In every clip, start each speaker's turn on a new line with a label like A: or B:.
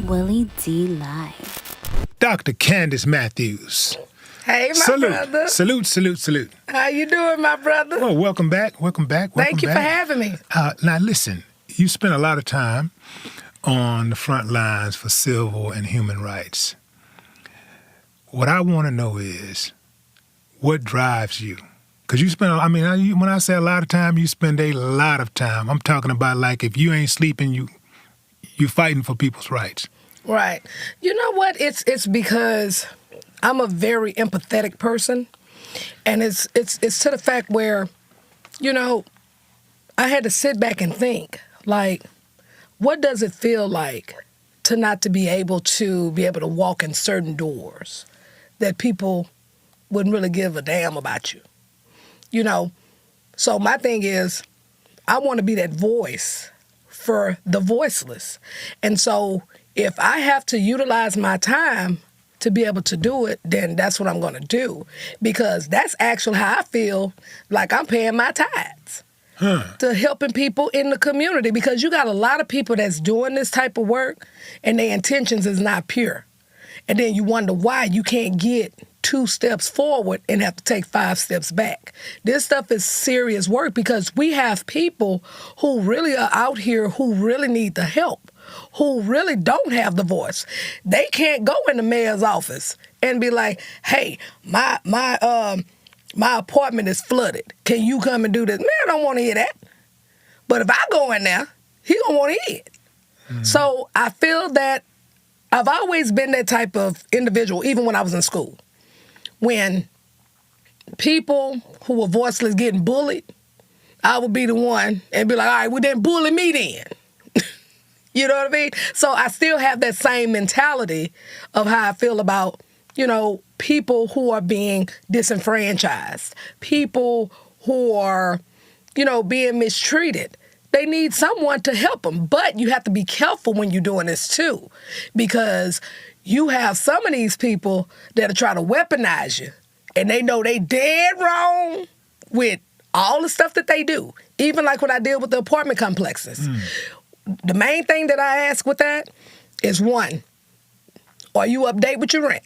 A: Willie D Live.
B: Dr. Candice Matthews.
C: Hey, my brother.
B: Salute.
C: How you doing, my brother?
B: Well, welcome back.
C: Thank you for having me.
B: Now, listen, you spent a lot of time on the front lines for civil and human rights. What I want to know is, what drives you? Because you spend, when I say a lot of time, you spend a lot of time. I'm talking about, like, if you ain't sleeping, you fighting for people's rights.
C: Right. You know what? It's because I'm a very empathetic person, and it's to the fact where, I had to sit back and think, like, what does it feel like to not to be able to walk in certain doors that people wouldn't really give a damn about you? So my thing is, I want to be that voice for the voiceless. And so if I have to utilize my time to be able to do it, then that's what I'm going to do, because that's actually how I feel like I'm paying my tithes to helping people in the community, because you got a lot of people that's doing this type of work and their intentions is not pure. And then you wonder why you can't get 2 steps forward and have to take 5 steps back. This stuff is serious work, because we have people who really are out here who really need the help, who really don't have the voice. They can't go in the mayor's office and be like, hey, my apartment is flooded. Can you come and do this? Mayor don't want to hear that. But if I go in there, he gonna want to hear it. Mm-hmm. So I feel that I've always been that type of individual, even when I was in school. When people who were voiceless getting bullied, I would be the one and be like, all right, well, then bully me then. You know what I mean? So I still have that same mentality of how I feel about, people who are being disenfranchised, people who are, being mistreated. They need someone to help them. But you have to be careful when you're doing this too, because you have some of these people that'll try to weaponize you, and they know they dead wrong with all the stuff that they do. Even like what I did with the apartment complexes. The main thing that I ask with that is, 1, are you updated with your rent?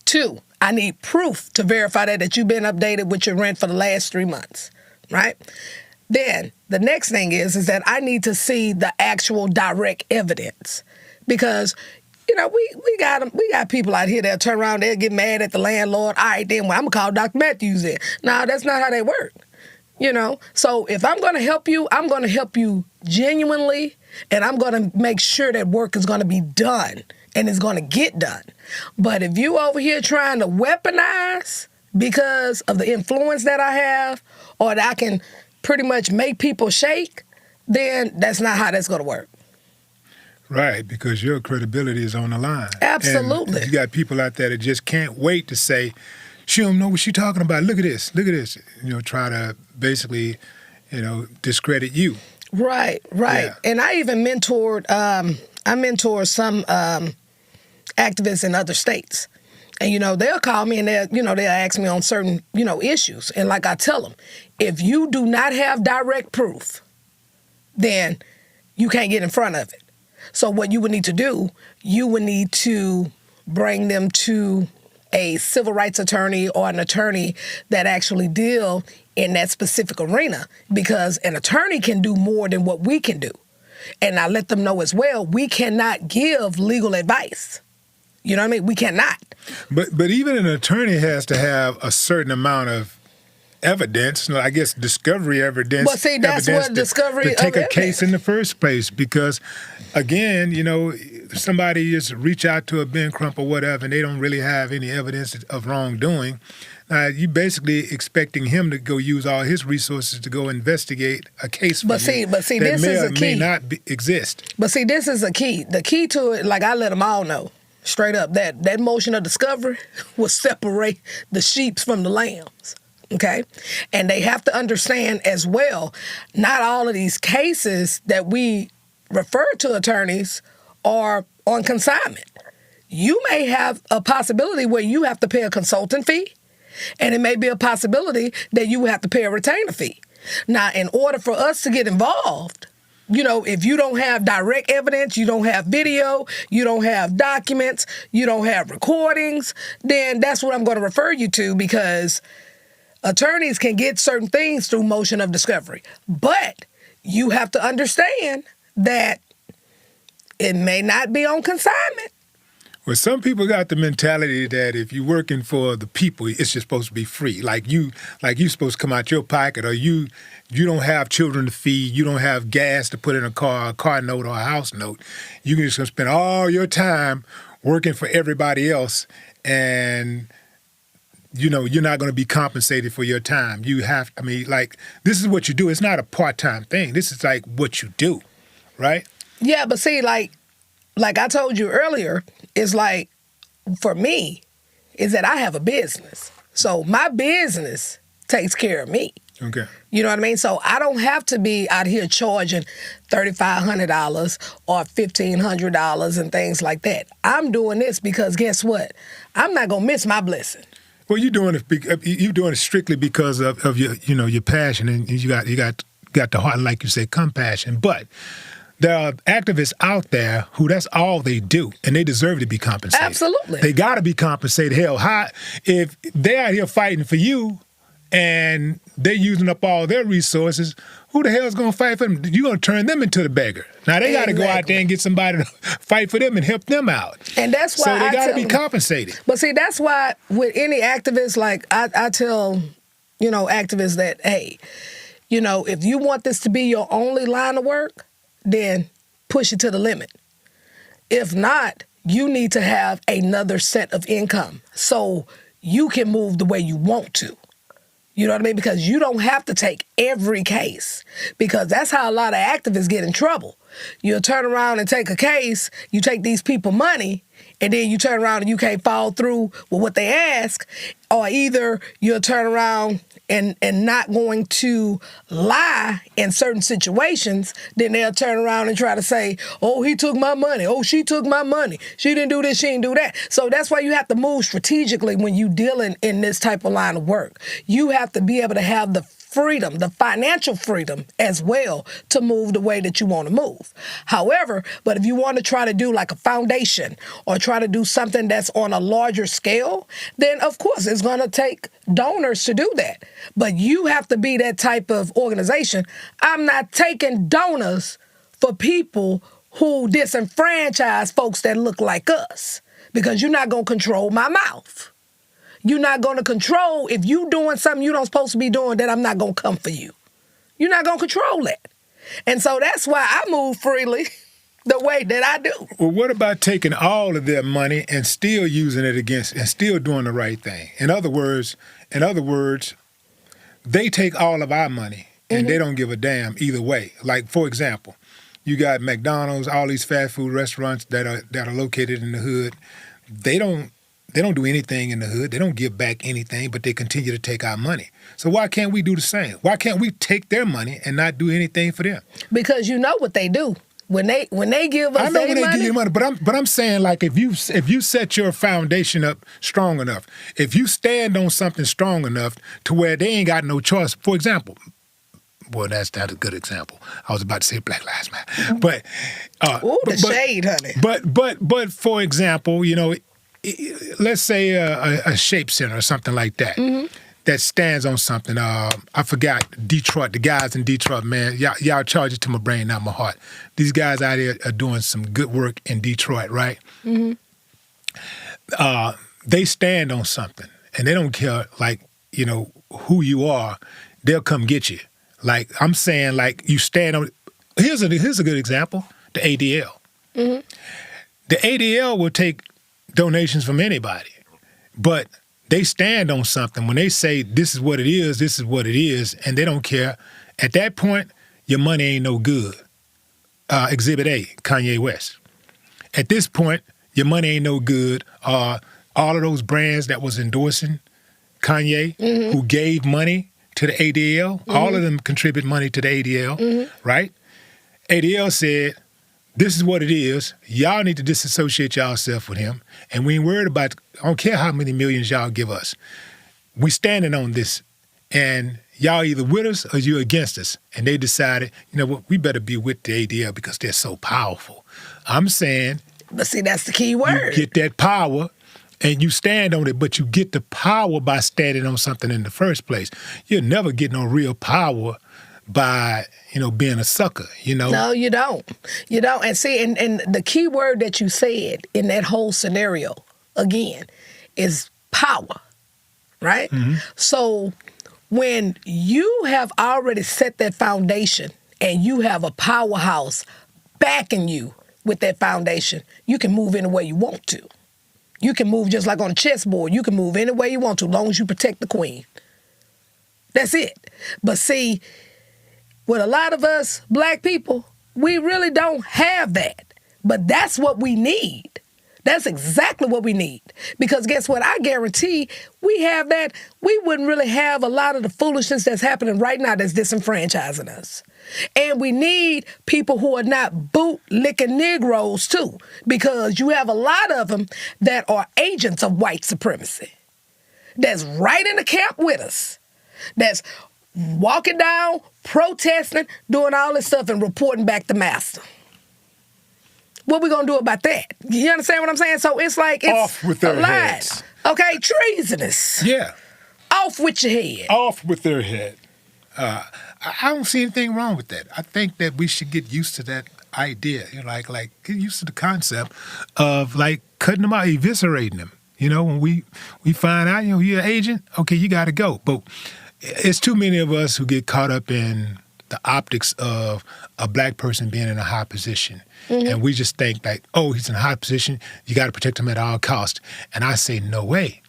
C: 2, I need proof to verify that you've been updated with your rent for the last 3 months, right? Then the next thing is that I need to see the actual direct evidence, because we got people out here that turn around, they'll get mad at the landlord. All right, then I'm gonna call Dr. Matthews in. No, that's not how they work. So if I'm gonna help you, I'm gonna help you genuinely, and I'm gonna make sure that work is gonna be done and it's gonna get done. But if you over here trying to weaponize because of the influence that I have, or that I can pretty much make people shake, then that's not how that's gonna work.
B: Right, because your credibility is on the line.
C: Absolutely.
B: And you got people out there that just can't wait to say, she don't know what she's talking about. Look at this. Try to basically, discredit you.
C: Right. Yeah. And I even mentored some activists in other states. And, they'll call me and they'll ask me on certain, issues. And like I tell them, if you do not have direct proof, then you can't get in front of it. So what you would need to do, you would need to bring them to a civil rights attorney or an attorney that actually deal in that specific arena, because an attorney can do more than what we can do. And I let them know as well, we cannot give legal advice. You know what I mean? We cannot.
B: But even an attorney has to have a certain amount of evidence, I guess discovery evidence.
C: Well, see, that's what discovery
B: to take a
C: evidence.
B: case in the first place, because, again, somebody just reach out to a Ben Crump or whatever, and they don't really have any evidence of wrongdoing. You basically expecting him to go use all his resources to go investigate a case for you
C: this
B: that
C: is a key.
B: may not exist.
C: But see, this is a key. The key to it, like I let them all know, straight up, that motion of discovery will separate the sheep from the lambs. Okay? And they have to understand as well, not all of these cases that we refer to attorneys are on consignment. You may have a possibility where you have to pay a consultant fee, and it may be a possibility that you have to pay a retainer fee. Now, in order for us to get involved, if you don't have direct evidence, you don't have video, you don't have documents, you don't have recordings, then that's what I'm going to refer you to, because attorneys can get certain things through motion of discovery. But you have to understand that it may not be on consignment.
B: Well, some people got the mentality that if you're working for the people, it's just supposed to be free. Like you supposed to come out your pocket, or you don't have children to feed, you don't have gas to put in a car note or a house note. You can just spend all your time working for everybody else, and you're not going to be compensated for your time. This is what you do. It's not a part-time thing. This is like what you do, right?
C: Yeah, but see, like I told you earlier, it's like, for me, is that I have a business. So my business takes care of me.
B: Okay.
C: You know what I mean? So I don't have to be out here charging $3,500 or $1,500 and things like that. I'm doing this because guess what? I'm not going to miss my blessing.
B: Well, you're doing it strictly because of your passion, and you got the heart, like you said, compassion. But there are activists out there who that's all they do, and they deserve to be compensated.
C: Absolutely. They
B: got to be compensated. Hell, if they're out here fighting for you and they're using up all their resources, who the hell is going to fight for them? You're going to turn them into the beggar. Now, they got to go out there and get somebody to fight for them and help them out.
C: And that's why
B: so they got to be compensated.
C: But see, that's why with any activist, like I tell, activists that, hey, if you want this to be your only line of work, then push it to the limit. If not, you need to have another set of income so you can move the way you want to. You know what I mean? Because you don't have to take every case, because that's how a lot of activists get in trouble. You'll turn around and take a case, you take these people money, and then you turn around and you can't follow through with what they ask, or either you'll turn around and not going to lie in certain situations, then they'll turn around and try to say, oh, he took my money. Oh, she took my money. She didn't do this, she didn't do that. So that's why you have to move strategically when you dealing in this type of line of work. You have to be able to have the freedom, the financial freedom as well, to move the way that you want to move. However, but if you want to try to do like a foundation or try to do something that's on a larger scale, then of course it's going to take donors to do that. But you have to be that type of organization. I'm not taking donors for people who disenfranchise folks that look like us, because you're not going to control my mouth. You're not going to control, if you doing something you don't supposed to be doing, that I'm not going to come for you. You're not going to control that. And so that's why I move freely the way that I do.
B: Well, what about taking all of their money and still using it against, and still doing the right thing? In other words, they take all of our money and they don't give a damn either way. Like, for example, you got McDonald's, all these fast food restaurants that are located in the hood. They don't do anything in the hood. They don't give back anything, but they continue to take our money. So why can't we do the same? Why can't we take their money and not do anything for them?
C: Because you know what they do. When they give us
B: I know when they
C: money,
B: give you money, but I'm saying, like, if you set your foundation up strong enough, if you stand on something strong enough to where they ain't got no choice. For example, boy, that's not a good example. I was about to say Black Lives Matter, but
C: shade, honey.
B: But for example, let's say a shape center or something like that that stands on something. I forgot Detroit. The guys in Detroit, man, y'all charge it to my brain, not my heart. These guys out there are doing some good work in Detroit, right? They stand on something, and they don't care, like, who you are. They'll come get you. Like, I'm saying, like, you stand on. Here's a good example: the ADL. The ADL will take donations from anybody, but they stand on something. When they say this is what it is, and they don't care. At that point, your money ain't no good. Exhibit A, Kanye West. At this point, your money ain't no good. All of those brands that was endorsing Kanye, who gave money to the ADL, all of them contribute money to the ADL, right? ADL said, this is what it is. Y'all need to disassociate yourself with him. And we ain't worried about, I don't care how many millions y'all give us. We standing on this. And y'all either with us or you against us. And they decided, you know what, we better be with the ADL because they're so powerful. I'm saying,
C: But see, that's the key word.
B: you get that power and you stand on it, but you get the power by standing on something in the first place. You'll never get no real power by, being a sucker,
C: No, you don't. You don't. And see, and the key word that you said in that whole scenario, again, is power, right?
B: Mm-hmm.
C: So when you have already set that foundation and you have a powerhouse backing you with that foundation, you can move any way you want to. You can move just like on a chessboard. You can move any way you want to, as long as you protect the queen. That's it. But see, with a lot of us black people, we really don't have that. But that's what we need. That's exactly what we need. Because guess what? I guarantee we have that, we wouldn't really have a lot of the foolishness that's happening right now that's disenfranchising us. And we need people who are not boot-licking Negroes, too, because you have a lot of them that are agents of white supremacy. That's right in the camp with us. That's walking down, protesting, doing all this stuff, and reporting back to master. What we gonna do about that? You understand what I'm saying? So it's like it's
B: off with their heads.
C: Okay, treasonous.
B: Yeah.
C: Off with your head.
B: Off with their head. I don't see anything wrong with that. I think that we should get used to that idea. Like get used to the concept of like cutting them out, eviscerating them. When we find out, you're an agent, okay, you got to go. But it's too many of us who get caught up in the optics of a black person being in a high position. Mm-hmm. And we just think like, oh, he's in a high position, you got to protect him at all costs. And I say, no way.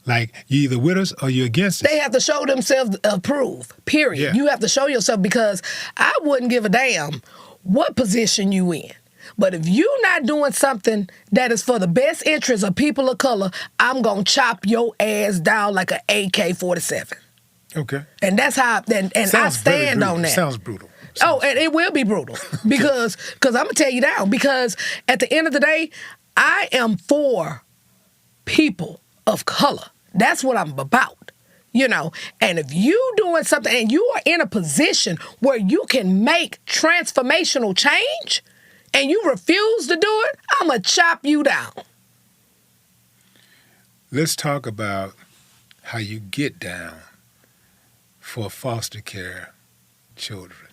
B: Like, you either with us or you're against us.
C: They have to show themselves approve, period.
B: Yeah.
C: You have to show yourself, because I wouldn't give a damn what position you in. But if you're not doing something that is for the best interest of people of color, I'm going to chop your ass down like an AK-47.
B: Okay.
C: And that's how, and I stand on that.
B: Sounds brutal.
C: And it will be brutal because I'm going to tell you now, because at the end of the day, I am for people of color. That's what I'm about, And if you doing something and you are in a position where you can make transformational change and you refuse to do it, I'm going to chop you down.
B: Let's talk about how you get down for foster care children.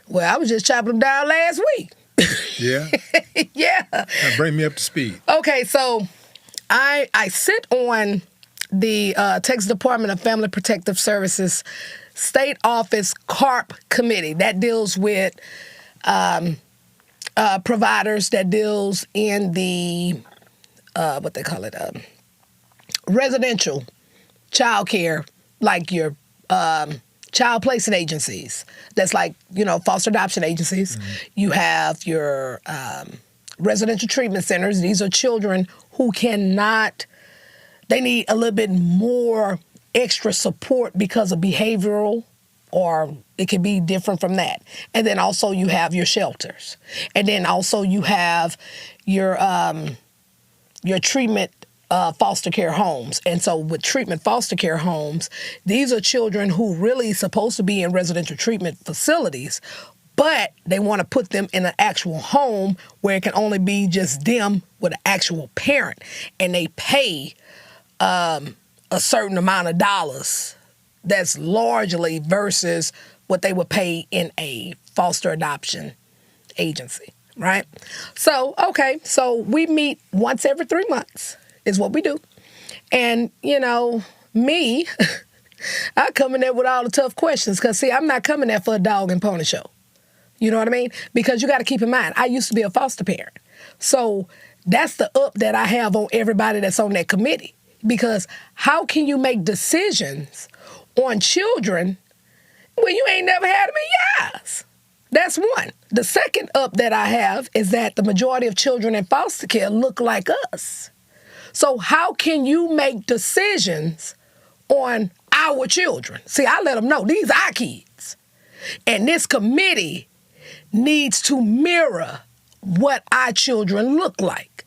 C: Well, I was just chopping them down last week.
B: Yeah?
C: Yeah.
B: Now bring me up to speed.
C: Okay, so I sit on the Texas Department of Family Protective Services State Office CARP committee that deals with providers, that deals in the, what they call it, residential child care, like your child placement agencies. That's like, foster adoption agencies. Mm-hmm. You have your residential treatment centers. These are children who cannot, they need a little bit more extra support because of behavioral, or it can be different from that. And then also you have your shelters. And then also you have your treatment foster care homes. And so with treatment foster care homes, these are children who really supposed to be in residential treatment facilities, but they want to put them in an actual home where it can only be just them with an actual parent. And they pay a certain amount of dollars that's largely versus what they would pay in a foster adoption agency, right? So, okay, so we meet once every 3 months is what we do. And, me, I come in there with all the tough questions because, see, I'm not coming there for a dog and pony show. You know what I mean? Because you got to keep in mind, I used to be a foster parent. So that's the up that I have on everybody that's on that committee. Because how can you make decisions on children when you ain't never had them in your eyes? That's one. The second up that I have is that the majority of children in foster care look like us. So how can you make decisions on our children? See, I let them know these are our kids. And this committee needs to mirror what our children look like.